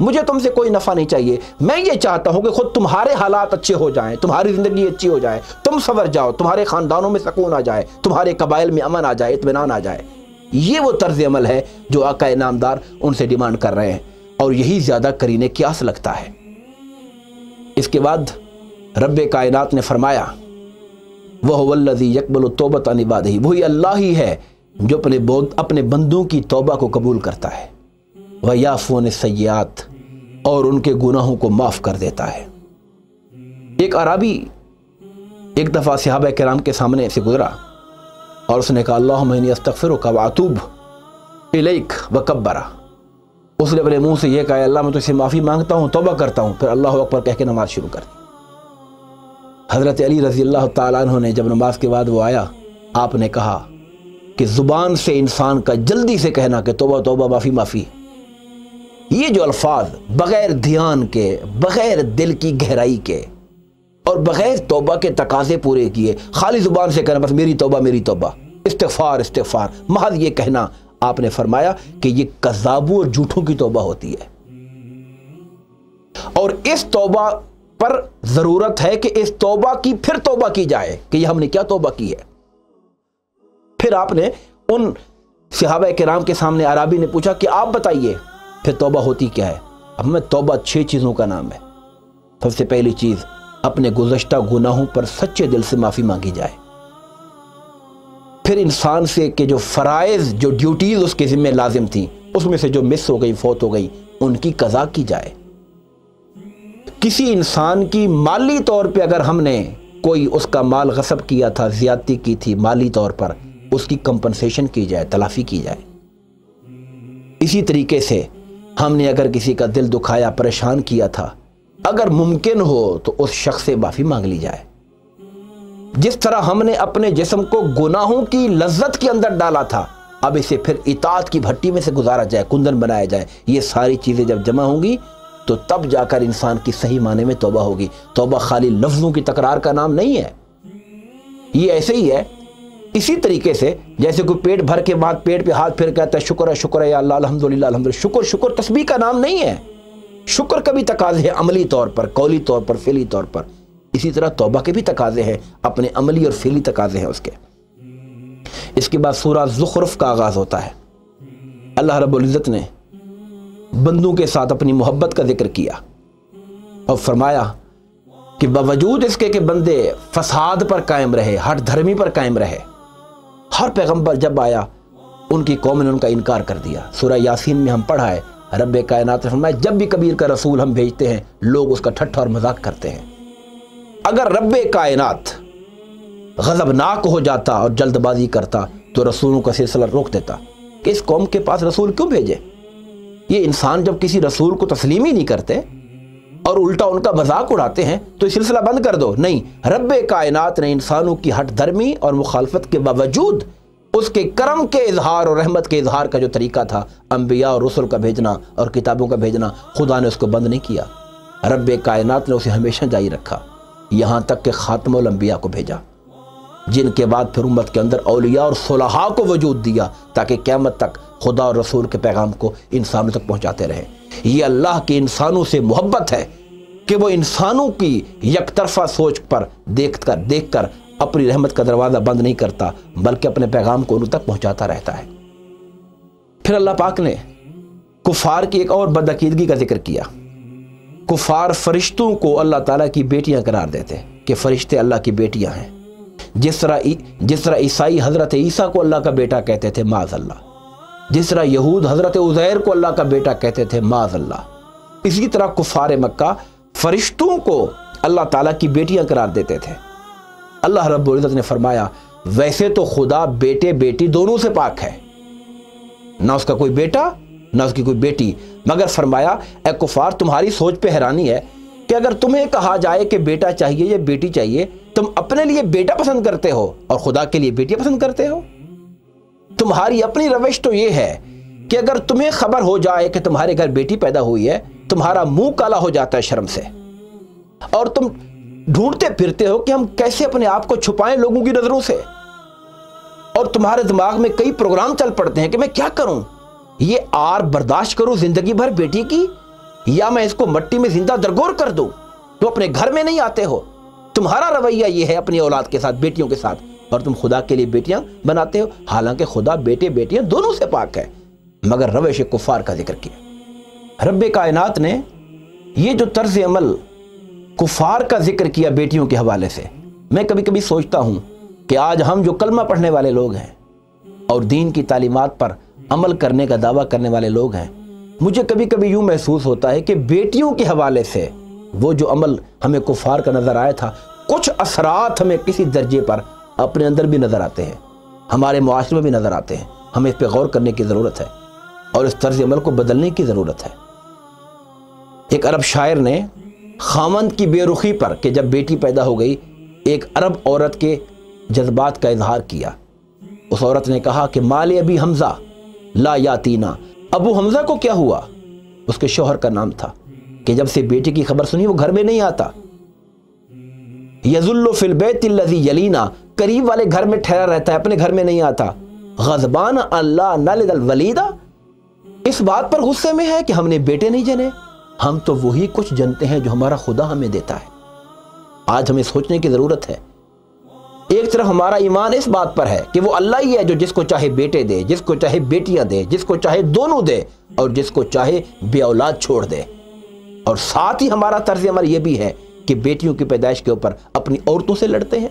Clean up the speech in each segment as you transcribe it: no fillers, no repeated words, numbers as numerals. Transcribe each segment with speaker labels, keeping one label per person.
Speaker 1: مجھے تم سے کوئی نفع نہیں چاہیے، میں یہ چاہتا ہوں کہ خود تمہارے حالات اچھے ہو جائیں، تمہاری زندگی اچھی ہو جائے، تم سنور جاؤ، تمہارے خاندانوں میں سکون آ جائے، تمہارے قبائل میں امن آ جائے، اطمینان آ جائے۔ یہ وہ طرز عمل ہے جو آقا انعامدار ان سے ڈیمانڈ کر رہے ہیں، اور یہی زیادہ قرین قیاس لگتا ہے۔ اس کے بعد رب کائنات نے فرمایا وَهُوَ الَّذِي يَقْبَلُ التَّوْبَةَ عَنْ عِبَادِهِ، وہی اللہ ہی ہے جو اپنے بندوں کی توبہ کو قبول کرتا ہے، وَيَعْفُو عَنِ السَّيِّئَاتِ، اور ان کے گناہوں کو معاف کر دیتا ہے۔ ایک اعرابی ایک دفعہ صحابہ کرام کے سامنے سے گزرا اور اس نے کہا اللہم انی استغفرک واتوب الیک وکبرا، اس نے اپنے منہ سے یہ کہا اللہ میں تجھ سے معافی مانگتا ہوں، توبہ کرتا ہوں، پھر اللہ اکبر کہہ کے نماز شروع کر دی۔ حضرت علی رضی اللہ تعالیٰ عنہ نے جب نماز کے بعد وہ آیا، آپ نے کہا کہ زبان سے انسان کا جلدی سے کہنا کہ توبہ توبہ معافی معافی، یہ جو الفاظ بغیر دھیان کے، بغیر دل کی گہرائی کے اور بغیر توبہ کے تقاضے پورے کیے، خالی زبان سے کہنا بس میری توبہ میری توبہ، استغفار استغفار، محض یہ کہنا، آپ نے فرمایا کہ یہ کذابوں اور جھوٹوں کی توبہ ہوتی ہے۔ اور اس توبہ پر ضرورت ہے کہ اس توبہ کی پھر توبہ کی جائے کہ یہ ہم نے کیا توبہ کی ہے۔ پھر آپ نے ان صحابہ کرام کے سامنے عربی نے پوچھا کہ آپ بتائیے پھر توبہ ہوتی کیا ہے؟ اب میں توبہ 6 چیزوں کا نام ہے۔ سب سے پہلی چیز اپنے گزشتہ گناہوں پر سچے دل سے معافی مانگی جائے، پھر انسان سے کہ جو فرائض جو ڈیوٹیز اس کے ذمہ لازم تھیں اس میں سے جو مس ہو گئی فوت ہو گئی ان کی قضا کی جائے۔ کسی انسان کی مالی طور پہ اگر ہم نے کوئی اس کا مال غصب کیا تھا، زیادتی کی تھی مالی طور پر، اس کی کمپنسیشن کی جائے، تلافی کی جائے۔ اسی طریقے سے ہم نے اگر کسی کا دل دکھایا، پریشان کیا تھا، اگر ممکن ہو تو اس شخص سے معافی مانگ لی جائے۔ جس طرح ہم نے اپنے جسم کو گناہوں کی لذت کے اندر ڈالا تھا، اب اسے پھر اطاعت کی بھٹی میں سے گزارا جائے، کندن بنایا جائے۔ یہ ساری چیزیں جب جمع ہوں گی تو تب جا کر انسان کی صحیح معنی میں توبہ ہوگی۔ توبہ خالی لفظوں کی تکرار کا نام نہیں ہے، یہ ایسے ہی ہے۔ اسی طریقے سے جیسے کوئی پیٹ بھر کے بعد پیٹ پہ ہاتھ پھیر کہتا ہے شکر ہے شکر ہے یا اللہ الحمدللہ الحمدللہ، شکر شکر تسبیح کا نام نہیں ہے۔ شکر کا بھی تقاضے ہیں عملی طور پر، قولی طور پر، فعلی طور پر۔ اسی طرح توبہ کے بھی تقاضے ہیں، اپنے عملی اور فعلی تقاضے ہیں اس کے۔ اس کے بعد سورہ زخرف کا آغاز ہوتا ہے۔ اللہ رب العزت نے بندوں کے ساتھ اپنی محبت کا ذکر کیا اور فرمایا کہ باوجود اس کے کہ بندے فساد پر قائم رہے، ہٹ دھرمی پر قائم رہے، ہر پیغمبر جب آیا ان کی قوم نے ان کا انکار کر دیا۔ سورہ یاسین میں ہم پڑھا ہے، رب کائنات نے فرمایا جب بھی کبیر کا رسول ہم بھیجتے ہیں لوگ اس کا ٹھٹھا اور مذاق کرتے ہیں۔ اگر رب کائنات غضبناک ہو جاتا اور جلد بازی کرتا تو رسولوں کا سلسلہ روک دیتا کہ اس قوم کے پاس رسول کیوں بھیجے۔ یہ انسان جب کسی رسول کو تسلیم ہی نہیں کرتے اور الٹا ان کا مذاق اڑاتے ہیں تو یہ سلسلہ بند کر دو۔ نہیں، رب کائنات نے انسانوں کی ہٹ دھرمی اور مخالفت کے باوجود اس کے کرم کے اظہار اور رحمت کے اظہار کا جو طریقہ تھا، انبیاء اور رسل کا بھیجنا اور کتابوں کا بھیجنا، خدا نے اس کو بند نہیں کیا۔ رب کائنات نے اسے ہمیشہ جاری رکھا، یہاں تک کہ خاتم الانبیاء کو بھیجا، جن کے بعد پھر امت کے اندر اولیاء اور صلحاء کو وجود دیا تاکہ قیامت تک خدا اور رسول کے پیغام کو انسانوں تک پہنچاتے رہے۔ یہ اللہ کی انسانوں سے محبت ہے کہ وہ انسانوں کی یک طرفہ سوچ پر دیکھ کر اپنی رحمت کا دروازہ بند نہیں کرتا بلکہ اپنے پیغام کو ان تک پہنچاتا رہتا ہے۔ پھر اللہ پاک نے کفار کی ایک اور بدعقیدگی کا ذکر کیا۔ کفار فرشتوں کو اللہ تعالیٰ کی بیٹیاں قرار دیتے کہ فرشتے اللہ کی بیٹیاں ہیں، جس طرح عیسائی حضرت عیسیٰ کو اللہ کا بیٹا کہتے تھے معاذ اللہ، جس طرح یہود حضرت عزیر کو اللہ کا بیٹا کہتے تھے معاذ اللہ، اسی طرح کفار مکہ فرشتوں کو اللہ تعالیٰ کی بیٹیاں قرار دیتے تھے۔ اللہ رب العزت نے فرمایا ویسے تو خدا بیٹے بیٹی دونوں سے پاک ہے، نہ اس کا کوئی بیٹا نہ اس کی کوئی بیٹی، مگر فرمایا اے کفار تمہاری سوچ پہ حیرانی ہے کہ اگر تمہیں کہا جائے کہ بیٹا چاہیے یا بیٹی چاہیے، تم اپنے لیے بیٹا پسند کرتے ہو اور خدا کے لیے بیٹیاں پسند کرتے ہو۔ تمہاری اپنی روش تو یہ ہے کہ اگر تمہیں خبر ہو جائے کہ تمہارے گھر بیٹی پیدا ہوئی ہے، تمہارا منہ کالا ہو جاتا ہے شرم سے، اور تم ڈھونڈتے پھرتے ہو کہ ہم کیسے اپنے آپ کو چھپائیں لوگوں کی نظروں سے، اور تمہارے دماغ میں کئی پروگرام چل پڑتے ہیں کہ میں کیا کروں، یہ آر برداشت کروں زندگی بھر بیٹی کی یا میں اس کو مٹی میں زندہ درگور کر دوں؟ تو اپنے گھر میں نہیں آتے ہو، تمہارا رویہ یہ ہے اپنی اولاد کے ساتھ، بیٹیوں کے ساتھ، اور تم خدا کے لیے بیٹیاں بناتے ہو، حالانکہ خدا بیٹے بیٹیاں دونوں سے پاک ہے، مگر روش کفار کا ذکر کیا۔ رب کائنات نے یہ جو طرز عمل کفار کا ذکر کیا بیٹیوں کے حوالے سے، میں کبھی کبھی سوچتا ہوں کہ آج ہم جو کلمہ پڑھنے والے لوگ ہیں اور دین کی تعلیمات پر عمل کرنے کا دعویٰ کرنے والے لوگ ہیں، مجھے کبھی کبھی یوں محسوس ہوتا ہے کہ بیٹیوں کے حوالے سے وہ جو عمل ہمیں کفار کا نظر آیا تھا، کچھ اثرات ہمیں کسی درجے پر اپنے اندر بھی نظر آتے ہیں، ہمارے معاشرے میں بھی نظر آتے ہیں۔ ہمیں اس پہ غور کرنے کی ضرورت ہے اور اس طرز عمل کو بدلنے کی ضرورت ہے۔ ایک عرب شاعر نے خاوند کی بے رخی پر کہ جب بیٹی پیدا ہو گئی، ایک عرب عورت کے جذبات کا اظہار کیا۔ اس عورت نے کہا کہ مال ابی حمزہ لا یاتینا، ابو حمزہ کو کیا ہوا؟ اس کے شوہر کا نام تھا کہ جب سے بیٹی کی خبر سنی وہ گھر میں نہیں آتا۔ یظل فی البیت الذی یلینا، قریب والے گھر میں ٹھہرا رہتا ہے، اپنے گھر میں نہیں آتا۔ غضبان اللہ نلد الولیدہ، اس بات پر غصے میں ہے کہ ہم نے بیٹے نہیں جنے۔ ہم تو وہی کچھ جنتے ہیں جو ہمارا خدا ہمیں دیتا ہے۔ آج ہمیں سوچنے کی ضرورت ہے۔ ایک طرف ہمارا ایمان اس بات پر ہے کہ وہ اللہ ہی ہے جو جس کو چاہے بیٹے دے، جس کو چاہے بیٹیاں دے، جس کو چاہے دونوں دے، اور جس کو چاہے بے اولاد چھوڑ دے۔ اور ساتھ ہی ہمارا طرز عمل یہ بھی ہے کہ بیٹیوں کی پیدائش کے اوپر اپنی عورتوں سے لڑتے ہیں،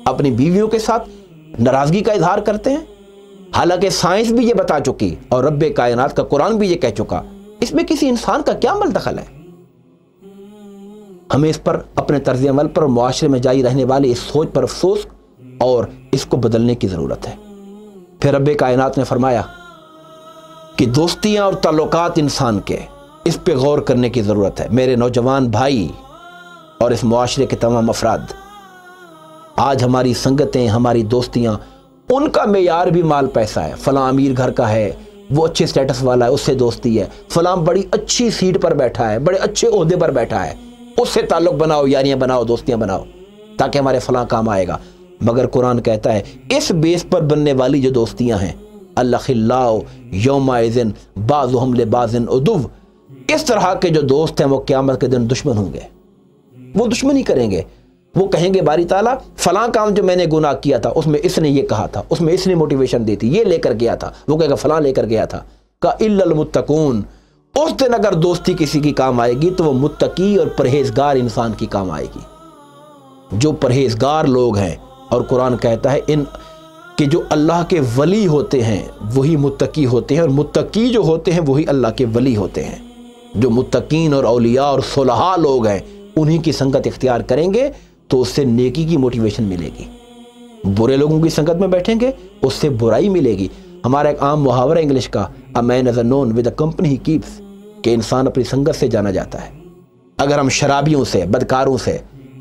Speaker 1: اپنی بیویوں کے ساتھ ناراضگی کا اظہار کرتے ہیں، حالانکہ سائنس بھی یہ بتا چکی اور رب کائنات کا قرآن بھی یہ کہہ چکا، اس میں کسی انسان کا کیا عمل دخل ہے؟ ہمیں اس پر، اپنے طرز عمل پر، معاشرے میں جاری رہنے والی اس سوچ پر افسوس اور اس کو بدلنے کی ضرورت ہے۔ پھر رب کائنات نے فرمایا کہ دوستیاں اور تعلقات انسان کے، اس پہ غور کرنے کی ضرورت ہے۔ میرے نوجوان بھائی اور اس معاشرے کے تمام افراد، آج ہماری سنگتیں، ہماری دوستیاں، ان کا معیار بھی مال پیسہ ہے۔ فلاں امیر گھر کا ہے، وہ اچھے سٹیٹس والا ہے، اس سے دوستی ہے۔ فلاں بڑی اچھی سیٹ پر بیٹھا ہے، بڑے اچھے عہدے پر بیٹھا ہے، اس سے تعلق بناؤ، یاریاں بناؤ، دوستیاں بناؤ، تاکہ ہمارے فلاں کام آئے گا۔ مگر قرآن کہتا ہے اس بیس پر بننے والی جو دوستیاں ہیں، الاخلاء یومئذ بعضهم لبعض عدو، اس طرح کے جو دوست ہیں وہ قیامت کے دن دشمن ہوں گے، وہ دشمنی کریں گے۔ وہ کہیں گے باری تعالیٰ فلاں کام جو میں نے گناہ کیا تھا اس میں اس نے یہ کہا تھا، اس میں اس نے موٹیویشن دی تھی، یہ لے کر گیا تھا، وہ کہے گا فلاں لے کر گیا تھا۔ کہ الا المتقون، اس دن اگر دوستی کسی کی کام آئے گی تو وہ متقی اور پرہیزگار انسان کی کام آئے گی، جو پرہیزگار لوگ ہیں۔ اور قرآن کہتا ہے ان کہ جو اللہ کے ولی ہوتے ہیں وہی متقی ہوتے ہیں، اور متقی جو ہوتے ہیں وہی اللہ کے ولی ہوتے ہیں۔ جو متقین اور اولیاء اور صلحاء لوگ ہیں انہی کی سنگت اختیار کریں گے تو اس سے نیکی کی موٹیویشن ملے گی۔ برے لوگوں کی سنگت میں بیٹھیں گے اس سے برائی ملے گی۔ ہمارا ایک عام محاورہ انگلش کا a man is known with the company he keeps، کہ انسان اپنی سنگت سے جانا جاتا ہے۔ اگر ہم شرابیوں سے، بدکاروں سے،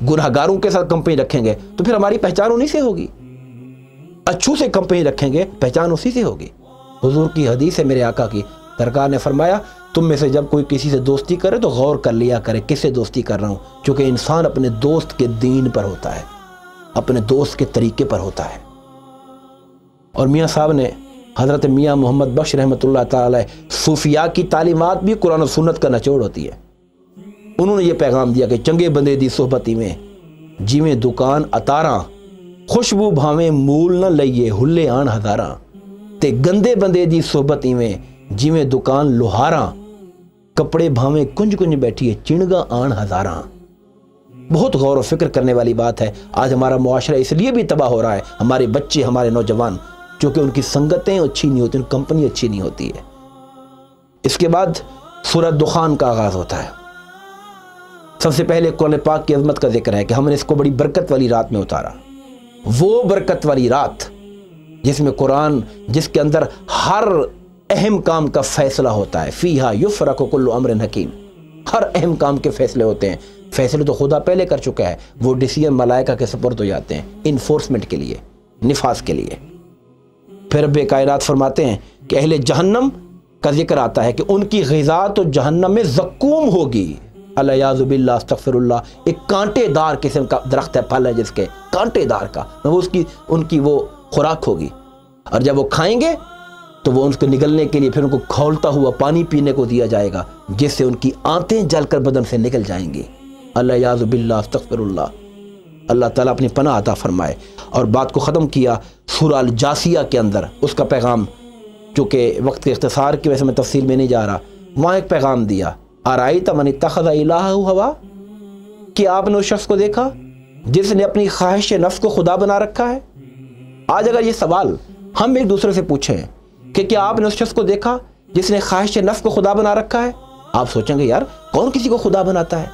Speaker 1: گنہگاروں کے ساتھ کمپنی رکھیں گے تو پھر ہماری پہچان انہی سے ہوگی۔ اچھوں سے کمپنی رکھیں گے پہچان اسی سے ہوگی۔ حضور کی حدیث ہے میرے آقا کی، سرکار نے فرمایا تم میں سے جب کوئی کسی سے دوستی کرے تو غور کر لیا کرے کس سے دوستی کر رہا ہوں، چونکہ انسان اپنے دوست کے دین پر ہوتا ہے، اپنے دوست کے طریقے پر ہوتا ہے۔ اور میاں صاحب نے، حضرت میاں محمد بخش رحمۃ اللہ تعالی، صوفیاء کی تعلیمات بھی قرآن و سنت کا نچوڑ ہوتی ہے۔ انہوں نے یہ پیغام دیا کہ چنگے بندے دی صحبتی میں جیویں دکان اتاراں، خوشبو بھاویں مول نہ لئیے ہلے آن ہزاراں، تے گندے بندے دی صحبتی میں جیویں دکان لوہاراں، کپڑے بھاویں کنج کنج بیٹھیے چنگا آن ہزاراں۔ بہت غور و فکر کرنے والی بات ہے۔ آج ہمارا معاشرہ اس لیے بھی تباہ ہو رہا ہے، ہمارے بچے، ہمارے نوجوان، کیونکہ ان کی سنگتیں اچھی نہیں ہوتی، ان کمپنی اچھی نہیں ہوتی ہے۔ اس کے بعد سورہ دخان کا آغاز ہوتا ہے۔ سب سے پہلے قرآن پاک کی عظمت کا ذکر ہے کہ ہم نے اس کو بڑی برکت والی رات میں اتارا۔ وہ برکت والی رات جس میں قرآن، جس کے اندر ہر اہم کام کا فیصلہ ہوتا ہے، فیہا یفرق کل امر حکیم، ہر اہم کام کے فیصلے ہوتے ہیں۔ فیصلے تو خدا پہلے کر چکا ہے، وہ ڈیسیژن ملائکہ کے سپرد ہو جاتے ہیں انفورسمنٹ کے لیے، نفاذ کے لیے۔ پھر رب کائنات فرماتے ہیں کہ اہل جہنم کا ذکر آتا ہے کہ ان کی غذا تو جہنم میں زقوم ہوگی، الیاذ باللہ، استغفر اللہ۔ ایک کانٹے دار قسم کا درخت ہے، پھل ہے جس کے کانٹے دار کا، وہ ان کی وہ خوراک ہوگی، اور جب وہ کھائیں گے تو وہ ان کو نگلنے کے لیے پھر ان کو کھولتا ہوا پانی پینے کو دیا جائے گا، جس سے ان کی آنتیں جل کر بدن سے نکل جائیں گی۔ اللہ یعوذ باللہ، استغفر اللہ، اللہ تعالیٰ اپنی پناہ عطا فرمائے۔ اور بات کو ختم کیا سورہ الجاثیہ کے اندر، اس کا پیغام، چونکہ وقت کے اختصار کی وجہ سے میں تفصیل میں نہیں جا رہا، وہاں ایک پیغام دیا، ارائیت من اتخذ الہہ ہوا، کہ آپ نے اس شخص کو دیکھا جس نے اپنی خواہش نفس کو خدا بنا رکھا ہے۔ آج اگر یہ سوال ہم ایک دوسرے سے پوچھیں کہ کیا آپ نے اس شخص کو دیکھا جس نے خواہش نفس کو خدا بنا رکھا ہے، آپ سوچیں گے یار کون کسی کو خدا بناتا ہے؟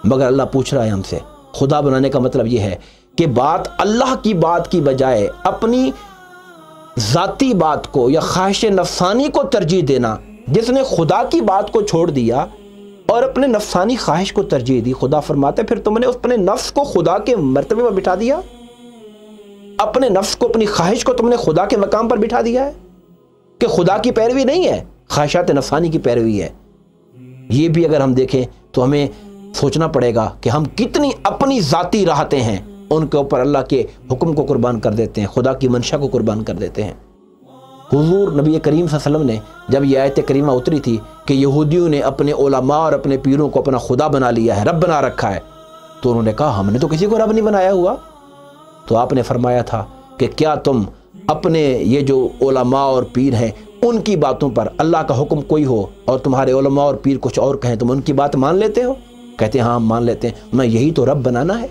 Speaker 1: مگر اللہ پوچھ رہا ہے ہم سے، خدا بنانے کا مطلب یہ ہے کہ بات اللہ کی بات کی بجائے اپنی ذاتی بات کو یا خواہش نفسانی کو ترجیح دینا۔ جس نے خدا کی بات کو چھوڑ دیا اور اپنے نفسانی خواہش کو ترجیح دی، خدا فرماتے پھر تم نے اپنے نفس کو خدا کے مرتبے پر بٹھا دیا، اپنے نفس کو، اپنی خواہش کو تم نے خدا کے مقام پر بٹھا دیا ہے، کہ خدا کی پیروی نہیں ہے، خواہشات نفسانی کی پیروی ہے۔ یہ بھی اگر ہم دیکھیں تو ہمیں سوچنا پڑے گا کہ ہم کتنی اپنی ذاتی راحتیں ہیں ان کے اوپر اللہ کے حکم کو قربان کر دیتے ہیں، خدا کی منشا کو قربان کر دیتے ہیں۔ حضور نبی کریم صلی اللہ علیہ وسلم نے جب یہ آیت کریمہ اتری تھی کہ یہودیوں نے اپنے علماء اور اپنے پیروں کو اپنا خدا بنا لیا ہے، رب بنا رکھا ہے، تو انہوں نے کہا ہم نے تو کسی کو رب نہیں بنایا ہوا۔ تو آپ نے فرمایا تھا کہ کیا تم اپنے یہ جو علماء اور پیر ہیں ان کی باتوں پر اللہ کا حکم کوئی ہو اور تمہارے علماء اور پیر کچھ اور کہیں، تم ان کی بات مان لیتے ہو؟ کہتے ہیں ہاں ہم مان لیتے ہیں۔ میں یہی تو رب بنانا ہے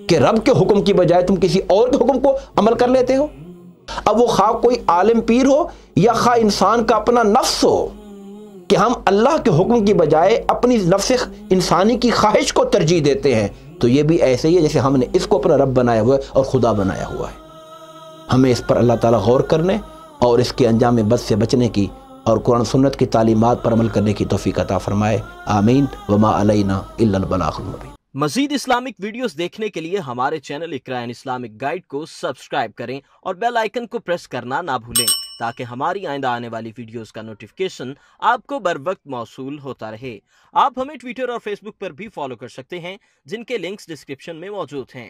Speaker 1: کہ رب کے حکم کی بجائے تم کسی اور کے حکم کو عمل کر لیتے ہو۔ اب وہ خواہ کوئی عالم پیر ہو یا خواہ انسان کا اپنا نفس ہو، کہ ہم اللہ کے حکم کی بجائے اپنی نفس انسانی کی خواہش کو ترجیح دیتے ہیں، تو یہ بھی ایسے ہی ہے جیسے ہم نے اس کو اپنا رب بنایا ہوا ہے اور خدا بنایا ہوا ہے۔ ہمیں اس پر اللہ تعالیٰ غور کرنے اور اس کے انجام بد سے بچنے کی اور قرآن سنت کی تعلیمات پر عمل کرنے کی توفیق عطا فرمائے، آمین۔ وما علینا الا البلاغ المبین۔
Speaker 2: مزید اسلامک ویڈیوز دیکھنے کے لیے ہمارے چینل اقرا اسلامک گائیڈ کو سبسکرائب کریں اور بیل آئیکن کو پریس کرنا نہ بھولیں تاکہ ہماری آئندہ آنے والی ویڈیوز کا نوٹیفیکیشن آپ کو بر وقت موصول ہوتا رہے۔ آپ ہمیں ٹویٹر اور فیس بک پر بھی فالو کر سکتے ہیں، جن کے لنکس ڈسکرپشن میں موجود ہیں۔